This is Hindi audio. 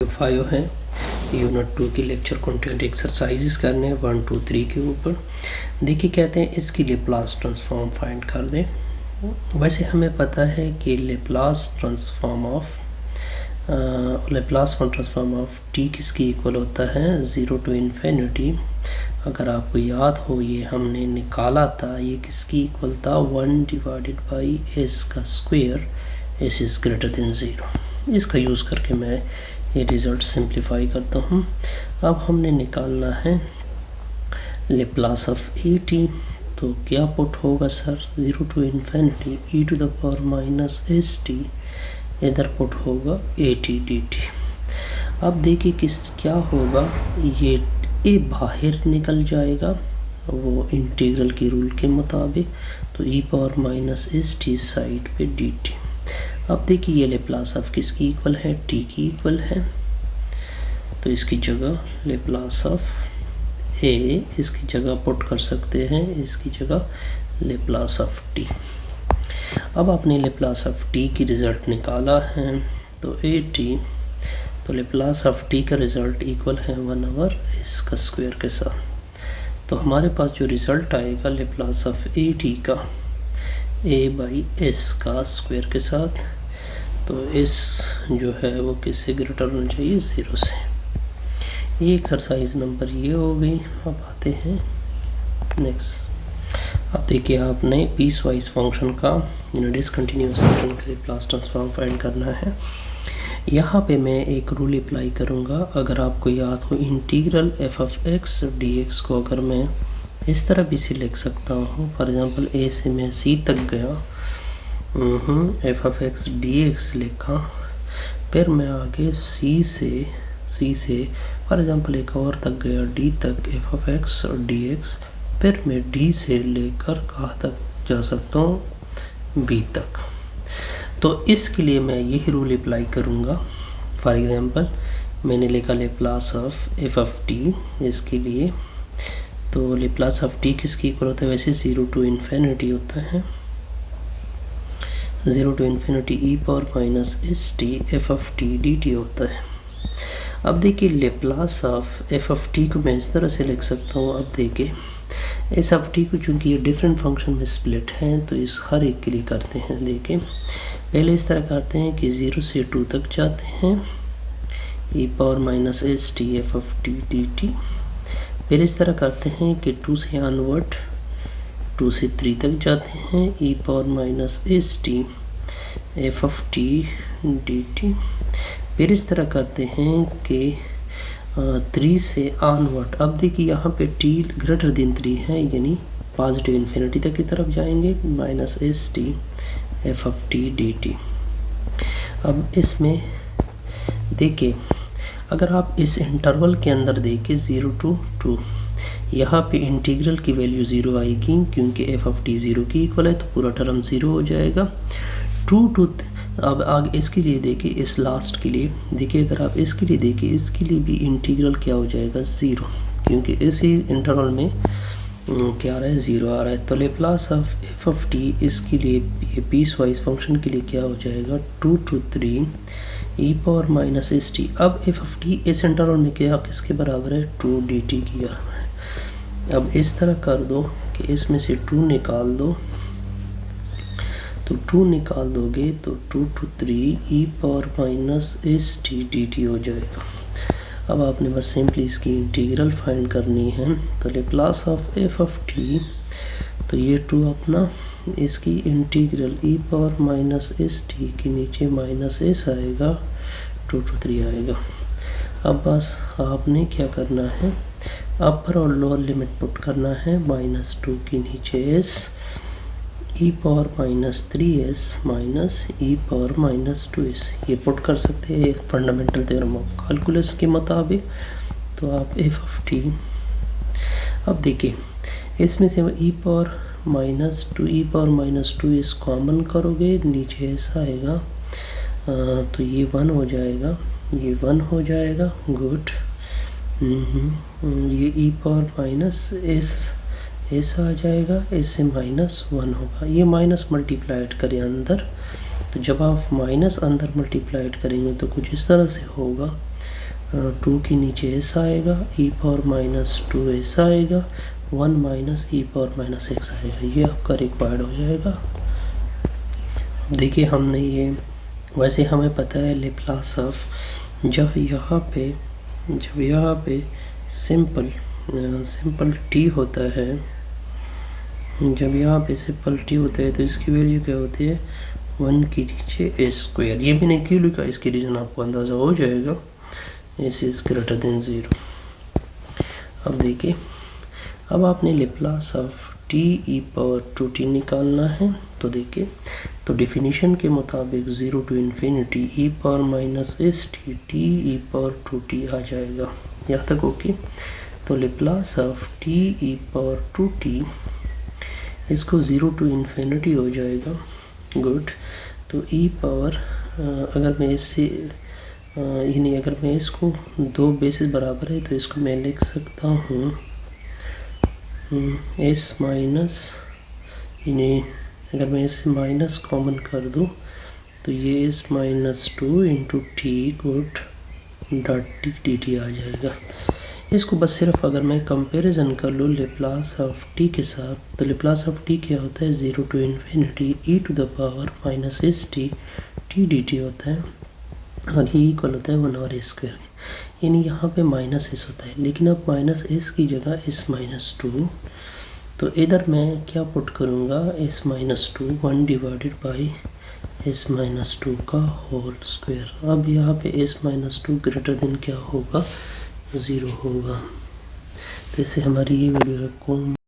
5 है यूनिट 2 की लेक्चर कंटेंट एक्सरसाइजेस करने 1 2 3 के ऊपर। देखिए कहते हैं इसकी लेप्लास ट्रांसफॉर्म फाइंड कर दें। वैसे हमें पता है कि लेप्लास ट्रांसफॉर्म ऑफ टी किसकी इक्वल होता है 0 टू इन्फिनिटी। अगर आपको याद हो ये हमने निकाला था, ये किसकी इक्वल था 1 डिवाइडेड बाई एस का square, S is greater than 0। इसका यूज़ करके मैं ये रिज़ल्ट सिंप्लीफाई करता हूँ। अब हमने निकालना है लेप्लास ऑफ ए टी, तो क्या पुट होगा sir 0 to infinity e to the power minus S T, इधर पुट होगा ए टी डी टी। अब देखिए क्या होगा, ये ए बाहर निकल जाएगा वो इंटीग्रल की रूल के मुताबिक, तो e power minus S T side पे डी टी। अब देखिए ये लेप्लास ऑफ किसकी इक्वल है, टी की इक्वल है, तो इसकी जगह लेप्लास ऑफ ए इसकी जगह पुट कर सकते हैं, इसकी जगह लेप्लास ऑफ टी। अब आपने लेप्लास ऑफ टी की रिज़ल्ट निकाला है, तो ए टी, तो लेप्लास ऑफ टी का रिज़ल्ट इक्वल है 1/, इसका स्क्वायर के साथ। तो हमारे पास जो रिज़ल्ट आएगा लेप्लास ऑफ ए टी का ए बाई एस का स्क्वायर के साथ, तो एस जो है वो किससे ग्रेटर होना चाहिए 0 से। ये एक्सरसाइज नंबर ये हो गई। अब आते हैं नेक्स्ट। अब देखिए आपने पीस वाइज फंक्शन का डिसकंटिन्यूस फंक्शन के लेप्लास ट्रांसफॉर्म फाइंड करना है। यहाँ पे मैं एक रूल अप्लाई करूँगा। अगर आपको याद हो integral F of x D x को अगर मैं इस तरह भी से लिख सकता हूँ, फॉर एग्जांपल ए से मैं सी तक गया, F of x D x लिखा, फिर मैं आगे सी से फॉर एग्जांपल एक और तक गया डी तक, एफ ऑफ एक्स और डी एक्स, फिर मैं डी से लेकर कहाँ तक जा सकता हूँ बी तक। तो इसके लिए मैं यही रूल अप्लाई करूँगा। फॉर एग्जांपल मैंने लिखा Laplace of F of T, इसके लिए तो लेप्लास ऑफ टी किसकी इक्वल होता है, वैसे 0 टू इन्फिनिटी होता है, 0 to infinity E power minus S T F of T D T होता है। अब देखिए Laplace of F of T को मैं इस तरह से लिख सकता हूँ। अब देखिए एस ऑफ टी को चूँकि ये डिफरेंट फंक्शन में स्प्लिट हैं, तो इस हर एक के लिए करते हैं। देखिए पहले इस तरह करते हैं कि 0 से 2 तक जाते हैं, e power minus S T F of T D T. फिर इस तरह करते हैं कि 2 से ऑनवर्ड 2 से 3 तक जाते हैं, e power minus S T F of T D T. फिर इस तरह करते हैं कि 3 से ऑनवर्ड, अब देखिए यहाँ पे टी ग्रेटर देन 3 है, यानी पॉजिटिव इन्फिनिटी तक की तरफ जाएंगे, minus S T F of T D T. अब इसमें देखिए अगर आप इस इंटरवल के अंदर देखें 0 टू 2, यहाँ पे इंटीग्रल की वैल्यू 0 आएगी, क्योंकि एफ ऑफ टी 0 की इक्वल है, तो पूरा टर्म 0 हो जाएगा। 2 टू अब आगे इसके लिए देखिए, इस लास्ट के लिए देखिए, अगर आप इसके लिए देखिए, इसके लिए भी इंटीग्रल क्या हो जाएगा 0, क्योंकि इसी इंटरवल में क्या आ रहा है 0 आ रहा है। तो Laplace of F of T इसके लिए ये पीस वाइज फंक्शन के लिए क्या हो जाएगा 2 to 3 E power minus S T. अब एफ ऑफ टी इस इंटरवल में क्या किसके बराबर है 2 डी टी की बराबर है। अब इस तरह कर दो कि इसमें से 2 निकाल दो, तो 2 निकाल दोगे तो 2 to 3 E power minus S T D T हो जाएगा। अब आपने बस सिंपली इसकी इंटीग्रल फाइंड करनी है। तो Laplace of F of T, तो ये 2 अपना, इसकी इंटीग्रल ई पावर माइनस एस टी के नीचे माइनस एस आएगा, 2 टू 3 आएगा। अब बस आपने क्या करना है, अपर और लोअर लिमिट पुट करना है, -2 के नीचे एस, ई पावर माइनस 3s माइनस ई पावर माइनस 2s, ये पुट कर सकते हैं फंडामेंटल थ्योरम ऑफ कैलकुलस के मुताबिक। तो आप एफ ऑफ टी, अब देखिए इसमें से ई पावर माइनस 2s कॉमन करोगे, नीचे ऐसा आएगा, तो ये 1 हो जाएगा, ये 1 हो जाएगा, गुड। ये ई पावर माइनस एस आ जाएगा, इससे -1 होगा, ये माइनस मल्टीप्लाइड करें अंदर, तो जब आप माइनस अंदर मल्टीप्लाइड करेंगे तो कुछ इस तरह से होगा। 2 के नीचे एस आएगा, ई पावर माइनस 2 एस आएगा, 1 माइनस ई पावर माइनस एक्स आएगा। ये आपका रिक्वायर्ड हो जाएगा। देखिए हमने ये, वैसे हमें पता है लेप्लास ऑफ, जब यहाँ पे सिंपल टी होता है, जब यहाँ पे सिंपल टी होता है तो इसकी वैल्यू क्या होती है, 1 के नीचे एस स्क्वायर। ये मैंने क्यों लिखा, इसकी रीज़न आपको अंदाज़ा हो जाएगा, एस इज़ ग्रेटर देन 0। अब देखिए, अब आपने Laplace of T E power 2t निकालना है। तो देखिए, तो डिफिनीशन के मुताबिक 0 to infinity E power minus S T T E power 2t आ जाएगा। यहाँ तक ओके। तो Laplace of T E power 2t, इसको 0 to इन्फिनिटी हो जाएगा। गुड। तो ई पावर, अगर मैं इससे यानी अगर मैं इसको दो बेसिस बराबर है तो इसको मैं लिख सकता हूँ एस माइनस, यानी अगर मैं इससे माइनस कॉमन कर दूँ तो ये S minus 2 into T good dot T D T आ जाएगा। इसको बस सिर्फ अगर मैं कंपैरिजन कर लूँ लेप्लास ऑफ टी के साथ, तो लेप्लास ऑफ टी क्या होता है, 0 to infinity E to the power minus S T T D T होता है, और ये इक्वल होता है 1 और एस स्क्वायर। यानी यहाँ पे माइनस एस होता है, लेकिन अब माइनस एस की जगह एस माइनस 2, तो इधर मैं क्या पुट करूँगा, S minus 2 1 divided by S minus 2 का होल स्क्वायर। अब यहाँ पे एस माइनस 2 ग्रेटर देन क्या होगा, 0 होगा। तो इससे हमारी ये वीडियो आपको